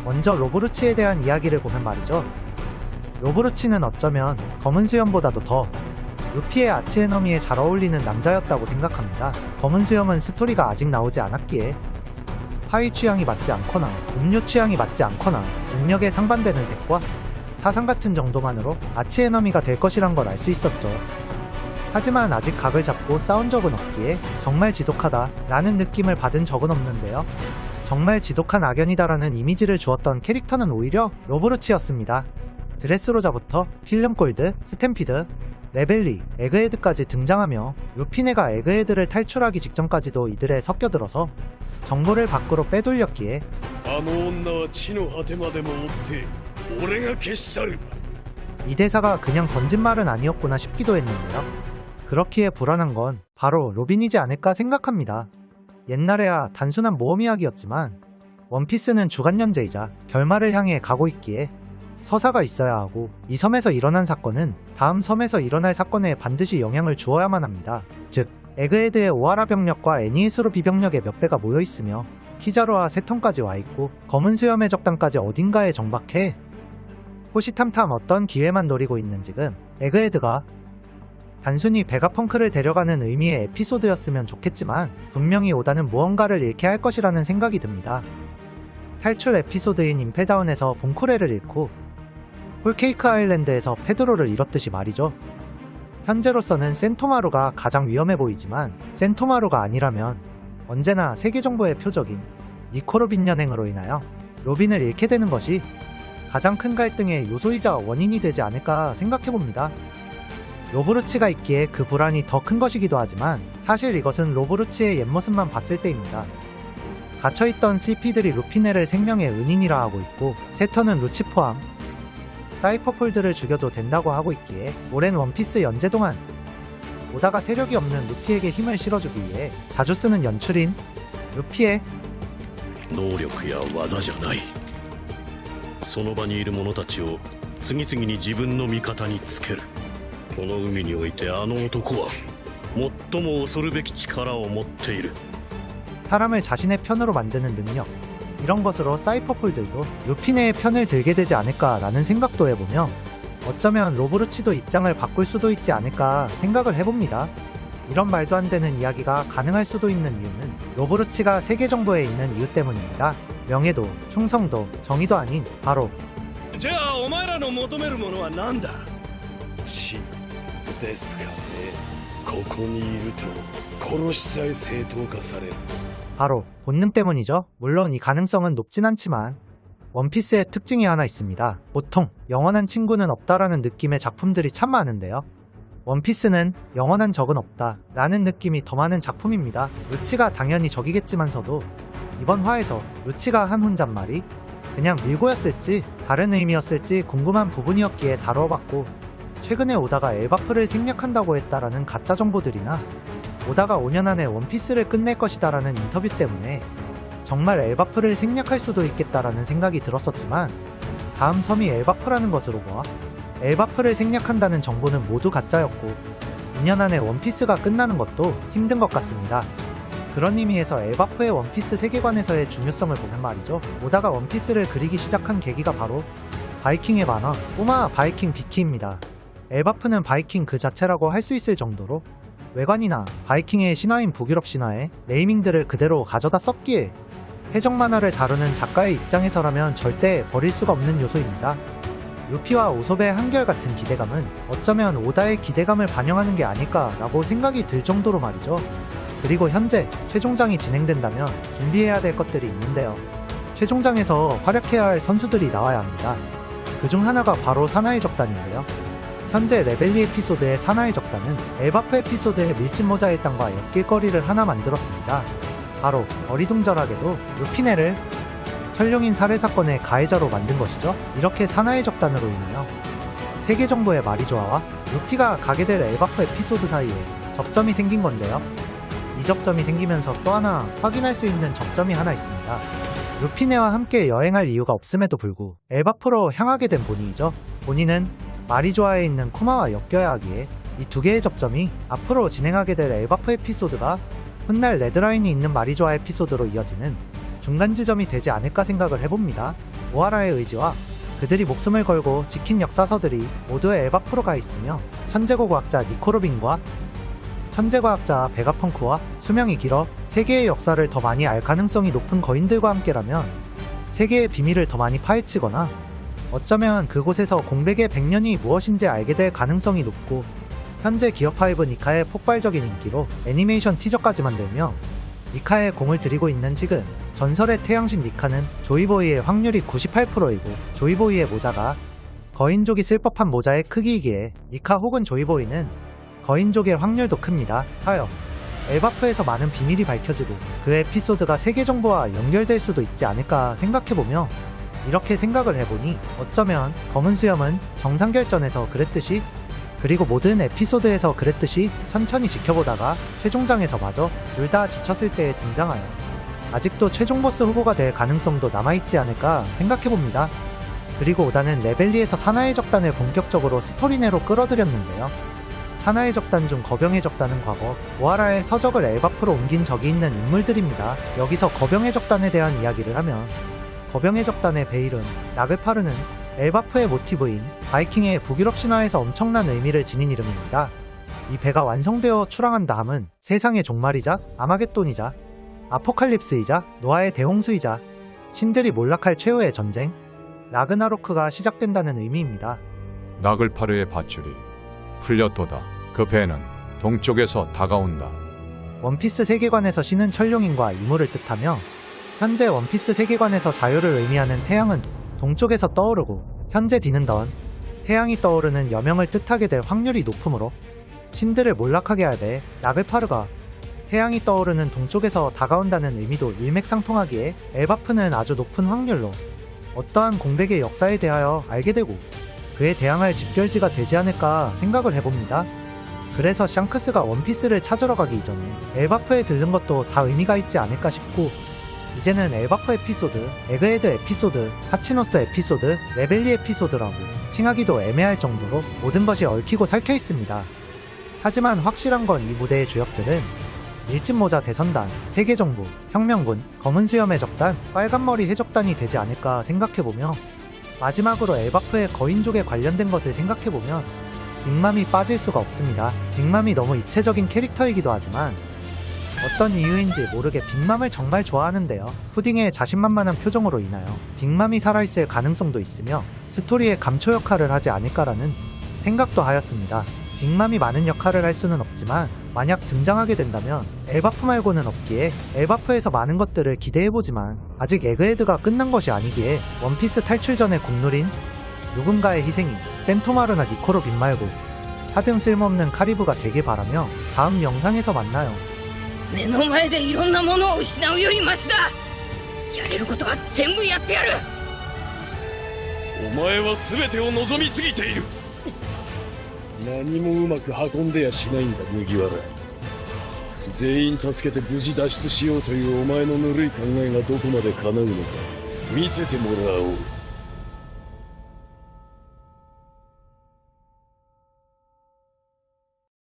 먼저 로브루치에 대한 이야기를 보면 말이죠. 로브루치는 어쩌면 검은 수염보다도 더 루피의 아치에너미에 잘 어울리는 남자였다고 생각합니다. 검은 수염은 스토리가 아직 나오지 않았기에 파이 취향이 맞지 않거나 음료 취향이 맞지 않거나 능력에 상반되는 색과 사상 같은 정도만으로 아치에너미가 될 것이란 걸 알 수 있었죠. 하지만 아직 각을 잡고 싸운 적은 없기에 정말 지독하다 라는 느낌을 받은 적은 없는데요. 정말 지독한 악연이다라는 이미지를 주었던 캐릭터는 오히려 로브루치였습니다. 드레스로자부터 필름골드, 스탬피드, 레벨리, 에그헤드까지 등장하며 루피네가 에그헤드를 탈출하기 직전까지도 이들에 섞여들어서 정보를 밖으로 빼돌렸기에 あの女は地の果てまでも追って俺が消し去る。 이 대사가 그냥 던진 말은 아니었구나 싶기도 했는데요. 그렇기에 불안한 건 바로 로빈이지 않을까 생각합니다. 옛날에야 단순한 모험 이야기였지만 원피스는 주간연재이자 결말을 향해 가고 있기에 서사가 있어야 하고 이 섬에서 일어난 사건은 다음 섬에서 일어날 사건에 반드시 영향을 주어야만 합니다. 즉 에그헤드의 오하라 병력과 애니에스로 비병력의 몇 배가 모여있으며 키자루와 세턴까지 와있고 검은 수염의 적단까지 어딘가에 정박해 호시탐탐 어떤 기회만 노리고 있는 지금 에그헤드가 단순히 베가펑크를 데려가는 의미의 에피소드였으면 좋겠지만 분명히 오다는 무언가를 잃게 할 것이라는 생각이 듭니다. 탈출 에피소드인 임펠다운에서 봉코레를 잃고 홀케이크 아일랜드에서 페드로를 잃었듯이 말이죠. 현재로서는 센토마루가 가장 위험해 보이지만 센토마루가 아니라면 언제나 세계정부의 표적인 니코로빈 연행으로 인하여 로빈을 잃게 되는 것이 가장 큰 갈등의 요소이자 원인이 되지 않을까 생각해봅니다. 로브루치가 있기에 그 불안이 더 큰 것이기도 하지만 사실 이것은 로브루치의 옛모습만 봤을 때입니다. 갇혀있던 CP들이 루피네를 생명의 은인이라 하고 있고 세터는 루치 포함 사이퍼폴드를 죽여도 된다고 하고 있기에 오랜 원피스 연재 동안 오다가 세력이 없는 루피에게 힘을 실어주기 위해 자주 쓰는 연출인 루피의 能力や技じゃない。その場にいる者たちを次々に自分の味方につける。この海においてあの男は最も恐るべき力を持っている。 사람을 자신의 편으로 만드는 능력 이런 것으로 사이퍼폴들도 루피네의 편을 들게 되지 않을까라는 생각도 해보며 어쩌면 로브루치도 입장을 바꿀 수도 있지 않을까 생각을 해봅니다. 이런 말도 안 되는 이야기가 가능할 수도 있는 이유는 로브루치가 세계정부에 있는 이유 때문입니다. 명예도, 충성도, 정의도 아닌 바로 じゃあお前らの求めるものは何だ。死ですかね。ここにいると殺しさえ正当化される。 바로 본능 때문이죠. 물론 이 가능성은 높진 않지만 원피스의 특징이 하나 있습니다. 보통 영원한 친구는 없다라는 느낌의 작품들이 참 많은데요. 원피스는 영원한 적은 없다 라는 느낌이 더 많은 작품입니다. 루치가 당연히 적이겠지만서도 이번 화에서 루치가 한 혼잣말이 그냥 밀고였을지 다른 의미였을지 궁금한 부분이었기에 다뤄봤고 최근에 오다가 엘바프를 생략한다고 했다라는 가짜 정보들이나 오다가 5년 안에 원피스를 끝낼 것이다라는 인터뷰 때문에 정말 엘바프를 생략할 수도 있겠다라는 생각이 들었었지만 다음 섬이 엘바프라는 것으로 보아 엘바프를 생략한다는 정보는 모두 가짜였고 2년 안에 원피스가 끝나는 것도 힘든 것 같습니다. 그런 의미에서 엘바프의 원피스 세계관에서의 중요성을 보면 말이죠. 오다가 원피스를 그리기 시작한 계기가 바로 바이킹의 만화 꼬마 바이킹 비키입니다. 엘바프는 바이킹 그 자체라고 할 수 있을 정도로 외관이나 바이킹의 신화인 북유럽 신화의 네이밍들을 그대로 가져다 썼기에 해적 만화를 다루는 작가의 입장에서라면 절대 버릴 수가 없는 요소입니다. 루피와 우솝의 한결같은 기대감은 어쩌면 오다의 기대감을 반영하는 게 아닐까라고 생각이 들 정도로 말이죠. 그리고 현재 최종장이 진행된다면 준비해야 될 것들이 있는데요. 최종장에서 활약해야 할 선수들이 나와야 합니다. 그중 하나가 바로 사나이 적단인데요. 현재 레벨리 에피소드의 사나이 적단은 엘바프 에피소드의 밀짚모자 일당과 엮일거리를 하나 만들었습니다. 바로 어리둥절하게도 루피네를 철룡인 살해 사건의 가해자로 만든 것이죠. 이렇게 사나이 적단으로 인하여 세계정부의 마리조아와 루피가 가게 될 엘바프 에피소드 사이에 접점이 생긴 건데요. 이 접점이 생기면서 또 하나 확인할 수 있는 접점이 하나 있습니다. 루피네와 함께 여행할 이유가 없음에도 불구 엘바프로 향하게 된 보니이죠. 보니는 마리조아에 있는 쿠마와 엮여야 하기에 이 두 개의 접점이 앞으로 진행하게 될 엘바프 에피소드가 훗날 레드라인이 있는 마리조아 에피소드로 이어지는 중간 지점이 되지 않을까 생각을 해봅니다. 오하라의 의지와 그들이 목숨을 걸고 지킨 역사서들이 모두 에바프로 가 있으며 천재고고학자 니코로빈과 천재과학자 베가펑크와 수명이 길어 세계의 역사를 더 많이 알 가능성이 높은 거인들과 함께라면 세계의 비밀을 더 많이 파헤치거나 어쩌면 그곳에서 공백의 100년이 무엇인지 알게 될 가능성이 높고 현재 기업5 니카의 폭발적인 인기로 애니메이션 티저까지 만들며 니카에 공을 들이고 있는 지금 전설의 태양신 니카는 조이보이의 확률이 98%이고 조이보이의 모자가 거인족이 쓸 법한 모자의 크기이기에 니카 혹은 조이보이는 거인족의 확률도 큽니다. 하여 엘바프에서 많은 비밀이 밝혀지고 그 에피소드가 세계 정보와 연결될 수도 있지 않을까 생각해보며 이렇게 생각을 해보니 어쩌면 검은 수염은 정상결전에서 그랬듯이 그리고 모든 에피소드에서 그랬듯이 천천히 지켜보다가 최종장에서 마저 둘 다 지쳤을 때에 등장하여 아직도 최종 보스 후보가 될 가능성도 남아있지 않을까 생각해봅니다. 그리고 오다는 레벨리에서 사나이 적단을 본격적으로 스토리내로 끌어들였는데요. 사나이 적단 중 거병의 적단은 과거 오하라의 서적을 엘바프로 옮긴 적이 있는 인물들입니다. 여기서 거병의 적단에 대한 이야기를 하면 거병의 적단의 베일은 나글파르는 엘바프의 모티브인 바이킹의 북유럽 신화에서 엄청난 의미를 지닌 이름입니다. 이 배가 완성되어 출항한 다음은 세상의 종말이자 아마겟돈이자 아포칼립스이자 노아의 대홍수이자 신들이 몰락할 최후의 전쟁 라그나로크가 시작된다는 의미입니다. 나글파르의 밧줄이 풀렸도다. 그 배는 동쪽에서 다가온다. 원피스 세계관에서 신은 천룡인과 이물을 뜻하며 현재 원피스 세계관에서 자유를 의미하는 태양은 동쪽에서 떠오르고 현재 디는던 태양이 떠오르는 여명을 뜻하게 될 확률이 높으므로 신들을 몰락하게 할 배 나글파르가 태양이 떠오르는 동쪽에서 다가온다는 의미도 일맥상통하기에 엘바프는 아주 높은 확률로 어떠한 공백의 역사에 대하여 알게 되고 그에 대항할 집결지가 되지 않을까 생각을 해봅니다. 그래서 샹크스가 원피스를 찾으러 가기 이전에 엘바프에 들른 것도 다 의미가 있지 않을까 싶고 이제는 엘바프 에피소드, 에그헤드 에피소드, 하치노스 에피소드, 레벨리 에피소드라고 칭하기도 애매할 정도로 모든 것이 얽히고 설켜 있습니다. 하지만 확실한 건 이 무대의 주역들은 밀짚모자 대선단, 세계정부, 혁명군, 검은 수염의 적단, 빨간머리 해적단이 되지 않을까 생각해보며 마지막으로 엘바프의 거인족에 관련된 것을 생각해보면 빅맘이 빠질 수가 없습니다. 빅맘이 너무 입체적인 캐릭터이기도 하지만 어떤 이유인지 모르게 빅맘을 정말 좋아하는데요. 푸딩의 자신만만한 표정으로 인하여 빅맘이 살아있을 가능성도 있으며 스토리의 감초 역할을 하지 않을까라는 생각도 하였습니다. 빅맘이 많은 역할을 할 수는 없지만 만약 등장하게 된다면 엘바프 말고는 없기에 엘바프에서 많은 것들을 기대해보지만 아직 에그헤드가 끝난 것이 아니기에 원피스 탈출 전의 국룰인 누군가의 희생이 센토마루나 니코로빈 말고 하등 쓸모없는 카리브가 되길 바라며 다음 영상에서 만나요. 目の前でいろんなものを失うよりマシだ。やれることは全部やってやる。お前は全てを望みすぎている。何もうまく運んでやしないんだ麦わら。全員助けて無事脱出しようというお前のぬるい考えがどこまで叶うのか見せてもらおう。